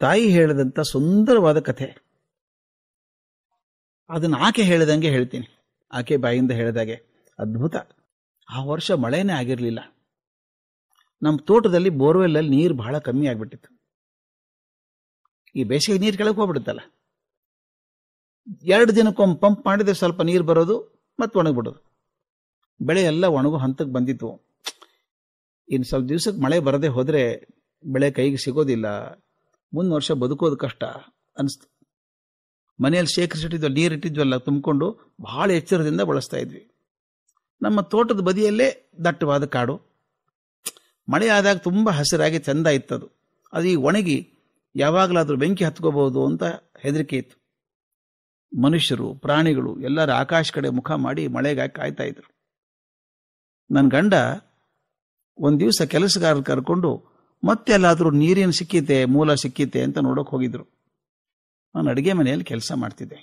ತಾಯಿ ಹೇಳಿದಂಥ ಸುಂದರವಾದ ಕಥೆ. ಅದನ್ನು ಆಕೆ ಹೇಳಿದಂಗೆ ಹೇಳ್ತೀನಿ. ಆಕೆ ಬಾಯಿಂದ ಹೇಳಿದಾಗೆ ಅದ್ಭುತ. ಆ ವರ್ಷ ಮಳೆನೇ ಆಗಿರಲಿಲ್ಲ. ನಮ್ಮ ತೋಟದಲ್ಲಿ ಬೋರ್ವೆಲ್ಲಲ್ಲಿ ನೀರು ಬಹಳ ಕಮ್ಮಿ ಆಗಿಬಿಟ್ಟಿತ್ತು. ಈ ಬೇಸಿಗೆ ನೀರು ಕೆಳಗೆ ಹೋಗ್ಬಿಡುತ್ತಲ್ಲ, 2 ದಿನಕ್ಕೊಮ್ಮೆ ಪಂಪ್ ಮಾಡಿದ್ರೆ ಸ್ವಲ್ಪ ನೀರು ಬರೋದು ಮತ್ತೆ ಒಣಗಿಬಿಡೋದು. ಬೆಳೆ ಎಲ್ಲ ಒಣಗೋ ಹಂತಕ್ಕೆ ಬಂದಿತ್ತು. ಇನ್ನು ಸ್ವಲ್ಪ ದಿವ್ಸಕ್ಕೆ ಮಳೆ ಬರದೆ ಹೋದರೆ ಬೆಳೆ ಕೈಗೆ ಸಿಗೋದಿಲ್ಲ, ಮುಂದಿನ ವರ್ಷ ಬದುಕೋದು ಕಷ್ಟ ಅನಿಸ್ತು. ಮನೆಯಲ್ಲಿ ಶೇಖರಿಸಿಟ್ಟಿದ್ವಲ್ಲ, ನೀರು ಇಟ್ಟಿದ್ವಲ್ಲ, ತುಂಬಿಕೊಂಡು ಬಹಳ ಎಚ್ಚರದಿಂದ ಬಳಸ್ತಾ ಇದ್ವಿ. ನಮ್ಮ ತೋಟದ ಬದಿಯಲ್ಲೇ ದಟ್ಟವಾದ ಕಾಡು. ಮಳೆ ಆದಾಗ ತುಂಬ ಹಸಿರಾಗಿ ಚೆಂದ ಇತ್ತದು. ಅದು ಈಗ ಒಣಗಿ ಯಾವಾಗಲಾದರೂ ಬೆಂಕಿ ಹತ್ಕೋಬಹುದು ಅಂತ ಹೆದರಿಕೆ ಇತ್ತು. ಮನುಷ್ಯರು, ಪ್ರಾಣಿಗಳು ಎಲ್ಲರೂ ಆಕಾಶ ಕಡೆ ಮುಖ ಮಾಡಿ ಮಳೆಗಾಗಿ ಕಾಯ್ತಾ ಇದ್ರು. ನನ್ನ ಗಂಡ ಒಂದು ದಿವಸ ಕೆಲಸಗಾರ ಕರ್ಕೊಂಡು ಮತ್ತೆ ಎಲ್ಲಾದರೂ ನೀರಿನ ಸಿಕ್ಕಿತೆ, ಮೂಲ ಸಿಕ್ಕಿತೆ ಅಂತ ನೋಡೋಕೆ ಹೋಗಿದ್ರು. ನಾನು ಅಡುಗೆ ಮನೆಯಲ್ಲಿ ಕೆಲಸ ಮಾಡ್ತಿದ್ದೆ.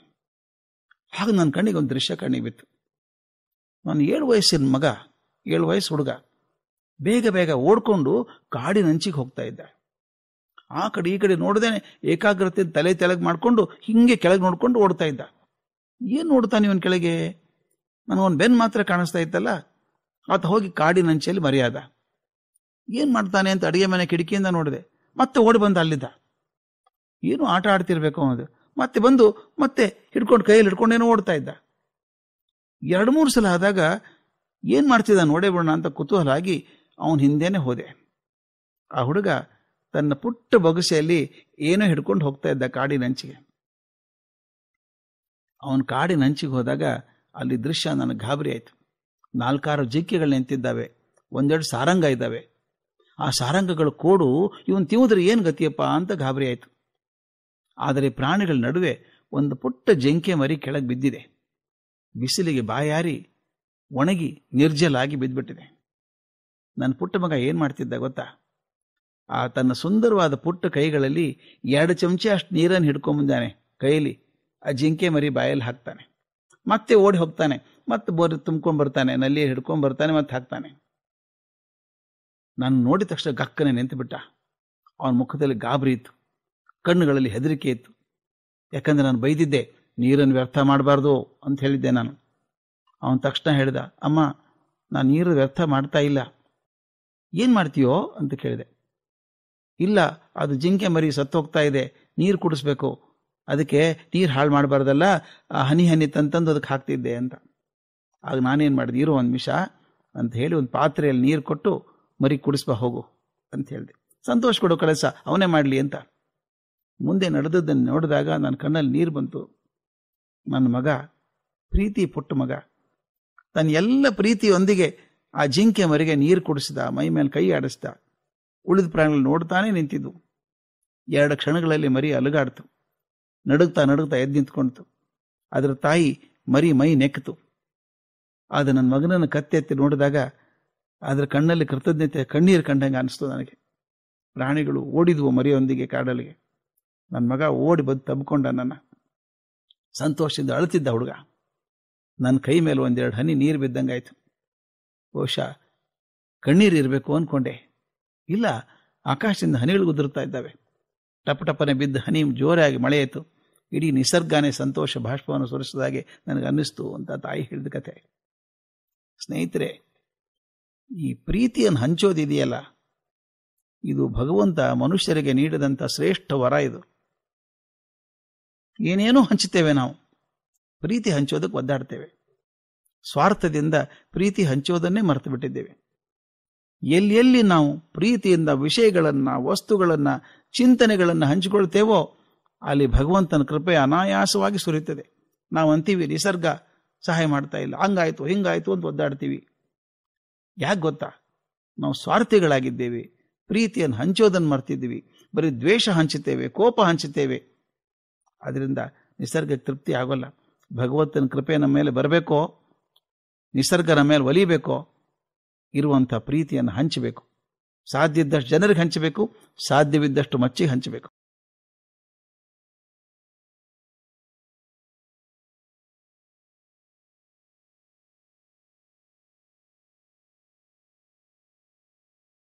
ಆಗ ನನ್ನ ಕಣ್ಣಿಗೆ ಒಂದು ದೃಶ್ಯ ಕಣ್ಣಿಗೆ ಬಿತ್ತು. ನಾನು 7 ವಯಸ್ಸಿನ ಮಗ, 7 ವಯಸ್ಸು ಹುಡುಗ ಬೇಗ ಬೇಗ ಓಡ್ಕೊಂಡು ಕಾಡಿನಂಚಿಗೆ ಹೋಗ್ತಾ ಇದ್ದ. ಆ ಕಡೆ ಈ ಕಡೆ ನೋಡ್ದೇನೆ ಏಕಾಗ್ರತೆ ತಲೆ ತೆಳಗೆ ಮಾಡ್ಕೊಂಡು ಹಿಂಗೆ ಕೆಳಗೆ ನೋಡ್ಕೊಂಡು ಓಡ್ತಾ ಇದ್ದ. ಏನು ನೋಡ್ತಾನೆ ಇವನ್ ಕೆಳಗೆ? ನನಗೊಂದು ಬೆನ್ ಮಾತ್ರ ಕಾಣಿಸ್ತಾ ಇತ್ತಲ್ಲ. ಆತ ಹೋಗಿ ಕಾಡಿನಂಚೆಯಲ್ಲಿ ಮರೆಯಾದ. ಏನ್ ಮಾಡ್ತಾನೆ ಅಂತ ಅಡಿಗೆ ಮನೆ ಕಿಟಕಿಯಿಂದ ನೋಡಿದೆ. ಮತ್ತೆ ಓಡಿ ಬಂದ ಅಲ್ಲಿದ್ದ. ಏನು ಆಟ ಆಡ್ತಿರ್ಬೇಕು ಅನ್ನೋದು. ಮತ್ತೆ ಬಂದು ಮತ್ತೆ ಕೈಯಲ್ಲಿ ಹಿಡ್ಕೊಂಡೇನೋ ಓಡ್ತಾ ಇದ್ದ. 2-3 ಸಲ ಆದಾಗ ಏನ್ ಮಾಡ್ತಿದ್ದ ನೋಡೇ ಬಿಡೋಣ ಅಂತ ಕುತೂಹಲ ಆಗಿ ಅವನ ಹಿಂದೆನೆ ಹೋದೆ. ಆ ಹುಡುಗ ತನ್ನ ಪುಟ್ಟ ಬೊಗಸೆಯಲ್ಲಿ ಏನೋ ಹಿಡ್ಕೊಂಡು ಹೋಗ್ತಾ ಇದ್ದ ಕಾಡಿನಂಚಿಗೆ. ಅವನ ಕಾಡಿನಂಚಿಗೆ ಹೋದಾಗ ಅಲ್ಲಿ ದೃಶ್ಯ ನನಗೆ ಗಾಬರಿ ಆಯ್ತು. 4-6 ಜಿಂಕೆಗಳು ನಿಂತಿದ್ದಾವೆ, 1-2 ಸಾರಂಗ ಇದ್ದಾವೆ. ಆ ಸಾರಂಗಗಳ ಕೋಡು ಇವನ್ ತಿವಿದ್ರೆ ಏನ್ ಗತಿಯಪ್ಪ ಅಂತ ಗಾಬರಿ ಆಯ್ತು. ಆದರೆ ಪ್ರಾಣಿಗಳ ನಡುವೆ ಒಂದು ಪುಟ್ಟ ಜಿಂಕೆ ಮರಿ ಕೆಳಗೆ ಬಿದ್ದಿದೆ. ಬಿಸಿಲಿಗೆ ಬಾಯಾರಿ ಒಣಗಿ ನಿರ್ಜಲಾಗಿ ಬಿದ್ದುಬಿಟ್ಟಿದೆ. ನನ್ನ ಪುಟ್ಟ ಮಗ ಏನ್ ಮಾಡ್ತಿದ್ದ ಗೊತ್ತಾ? ಆ ತನ್ನ ಸುಂದರವಾದ ಪುಟ್ಟ ಕೈಗಳಲ್ಲಿ 2 ಚಮಚೆ ಅಷ್ಟು ನೀರನ್ನು ಹಿಡ್ಕೊಂಡ್ಬಂದಾನೆ ಕೈಯಲ್ಲಿ. ಆ ಜಿಂಕೆ ಮರಿ ಬಾಯಲ್ಲಿ ಹಾಕ್ತಾನೆ, ಮತ್ತೆ ಓಡಿ ಹೋಗ್ತಾನೆ, ಮತ್ತೆ ಬೋರ್ ತುಂಬ್ಕೊಂಡ್ ಬರ್ತಾನೆ, ನಲ್ಲಿ ಹಿಡ್ಕೊಂಡ್ ಬರ್ತಾನೆ, ಮತ್ತೆ ಹಾಕ್ತಾನೆ. ನಾನು ನೋಡಿದ ತಕ್ಷಣ ಗಕ್ಕನೆ ನಿಂತುಬಿಟ್ಟ. ಅವನ ಮುಖದಲ್ಲಿ ಗಾಬರಿ ಇತ್ತು, ಕಣ್ಣುಗಳಲ್ಲಿ ಹೆದರಿಕೆ ಇತ್ತು. ಯಾಕಂದ್ರೆ ನಾನು ಬೈದಿದ್ದೆ, ನೀರನ್ನು ವ್ಯರ್ಥ ಮಾಡಬಾರ್ದು ಅಂತ ಹೇಳಿದ್ದೆ ನಾನು. ಅವನ ತಕ್ಷಣ ಹೇಳಿದ, ಅಮ್ಮ ನಾನು ನೀರು ವ್ಯರ್ಥ ಮಾಡ್ತಾ ಇಲ್ಲ. ಏನ್ ಮಾಡ್ತೀಯೋ ಅಂತ ಕೇಳಿದೆ. ಇಲ್ಲ, ಅದು ಜಿಂಕೆ ಮರಿ ಸತ್ತೋಗ್ತಾ ಇದೆ, ನೀರು ಕುಡಿಸ್ಬೇಕು, ಅದಕ್ಕೆ ನೀರು ಹಾಳು ಮಾಡಬಾರ್ದಲ್ಲ, ಹನಿ ಹನಿ ತಂತಂದು ಅದಕ್ಕೆ ಹಾಕ್ತಿದ್ದೆ ಅಂತ. ಆಗ ನಾನೇನು ಮಾಡಿದೆ, ಇರೋ 1 ನಿಮಿಷ ಅಂತ ಹೇಳಿ ಒಂದು ಪಾತ್ರೆಯಲ್ಲಿ ನೀರು ಕೊಟ್ಟು ಮರಿ ಕುಡಿಸ್ಬಾ ಹೋಗು ಅಂತ ಹೇಳಿದೆ. ಸಂತೋಷ ಕೊಡೋ ಕೆಲಸ ಅವನೇ ಮಾಡಲಿ ಅಂತ. ಮುಂದೆ ನಡೆದದ್ದನ್ನು ನೋಡಿದಾಗ ನನ್ನ ಕಣ್ಣಲ್ಲಿ ನೀರು ಬಂತು. ನನ್ನ ಮಗ, ಪ್ರೀತಿ ಪುಟ್ಟ ಮಗ, ತನ್ನ ಎಲ್ಲ ಪ್ರೀತಿಯೊಂದಿಗೆ ಆ ಜಿಂಕೆ ಮರಿಗೆ ನೀರು ಕುಡಿಸಿದ, ಮೈ ಮೇಲೆ ಕೈ ಆಡಿಸ್ದ. ಉಳಿದ ಪ್ರಾಣಿಗಳು ನೋಡ್ತಾನೆ ನಿಂತಿದ್ದು. 2 ಕ್ಷಣಗಳಲ್ಲಿ ಮರಿ ಅಲುಗಾಡ್ತು. ನಡುಗ್ತಾ ನಡುಗ್ತಾ ಎದ್ದು ನಿಂತ್ಕೊಳ್ತು. ಅದರ ತಾಯಿ ಮರಿ ಮೈ ನೆಕ್ಕಿತು. ಆದ ನನ್ನ ಮಗನನ್ನು ಕತ್ತೆತ್ತಿ ನೋಡಿದಾಗ ಅದರ ಕಣ್ಣಲ್ಲಿ ಕೃತಜ್ಞತೆ ಕಣ್ಣೀರು ಕಂಡಂಗೆ ಅನಿಸ್ತು ನನಗೆ. ಪ್ರಾಣಿಗಳು ಓಡಿದ್ವು ಮರಿಯೊಂದಿಗೆ ಕಾಡಲಿಗೆ. ನನ್ನ ಮಗ ಓಡಿ ಬಂದು ತಬ್ಕೊಂಡ ನನ್ನ. ಸಂತೋಷದಿಂದ ಅಳುತ್ತಿದ್ದ ಹುಡುಗ. ನನ್ನ ಕೈ ಮೇಲೆ 1-2 ಹನಿ ನೀರು ಬಿದ್ದಂಗಾಯ್ತು. ಬಹುಶಃ ಕಣ್ಣೀರು ಇರಬೇಕು ಅಂದ್ಕೊಂಡೆ. ಇಲ್ಲ, ಆಕಾಶದಿಂದ ಹನಿಗಳು ಉದುರುತ್ತಾ ಇದ್ದಾವೆ. ಟಪ ಟಪನೆ ಬಿದ್ದ ಹನಿ ಜೋರಾಗಿ ಮಳೆ ಆಯಿತು. ಇಡೀ ನಿಸರ್ಗನೇ ಸಂತೋಷ ಬಾಷ್ಪವನ್ನು ಸುರಿಸಿದಾಗೆ ನನಗೆ ಅನ್ನಿಸ್ತು ಅಂತ ತಾಯಿ ಹೇಳಿದ ಕತೆ. ಸ್ನೇಹಿತರೆ, ಈ ಪ್ರೀತಿಯನ್ನು ಹಂಚೋದಿದೆಯಲ್ಲ, ಇದು ಭಗವಂತ ಮನುಷ್ಯರಿಗೆ ನೀಡಿದಂಥ ಶ್ರೇಷ್ಠ ವರ. ಇದು ಏನೇನೋ ಹಂಚುತ್ತೇವೆ ನಾವು, ಪ್ರೀತಿ ಹಂಚೋದಕ್ಕೆ ಒದ್ದಾಡ್ತೇವೆ. ಸ್ವಾರ್ಥದಿಂದ ಪ್ರೀತಿ ಹಂಚೋದನ್ನೇ ಮರೆತು ಬಿಟ್ಟಿದ್ದೇವೆ. ಎಲ್ಲೆಲ್ಲಿ ನಾವು ಪ್ರೀತಿಯಿಂದ ವಿಷಯಗಳನ್ನ, ವಸ್ತುಗಳನ್ನ, ಚಿಂತನೆಗಳನ್ನ ಹಂಚಿಕೊಳ್ತೇವೋ ಅಲ್ಲಿ ಭಗವಂತನ ಕೃಪೆ ಅನಾಯಾಸವಾಗಿ ಸುರಿಯುತ್ತದೆ. ನಾವು ಅಂತೀವಿ ನಿಸರ್ಗ ಸಹಾಯ ಮಾಡ್ತಾ ಇಲ್ಲ, ಹಂಗಾಯ್ತು ಹಿಂಗಾಯ್ತು ಅಂತ ಒದ್ದಾಡ್ತೀವಿ. ಯಾಕೆ ಗೊತ್ತಾ? ನಾವು ಸ್ವಾರ್ಥಿಗಳಾಗಿದ್ದೇವೆ. ಪ್ರೀತಿಯನ್ನು ಹಂಚೋದನ್ನು ಮರ್ತಿದ್ದೀವಿ. ಬರೀ ದ್ವೇಷ ಹಂಚುತ್ತೇವೆ, ಕೋಪ ಹಂಚುತ್ತೇವೆ. ಅದರಿಂದ ನಿಸರ್ಗಕ್ಕೆ ತೃಪ್ತಿ ಆಗೋಲ್ಲ. ಭಗವಂತನ ಕೃಪೆ ನಮ್ಮ ಮೇಲೆ ಬರಬೇಕೋ, ನಿಸರ್ಗ ನಮ್ಮ ಮೇಲೆ ಒಲಿಬೇಕೋ, ಇರುವಂಥ ಪ್ರೀತಿಯನ್ನು ಹಂಚಬೇಕು. ಸಾಧ್ಯ ಇದ್ದಷ್ಟು ಜನರಿಗೆ ಹಂಚಬೇಕು, ಸಾಧ್ಯವಿದ್ದಷ್ಟು ಮಚ್ಚಿಗೆ ಹಂಚಬೇಕು.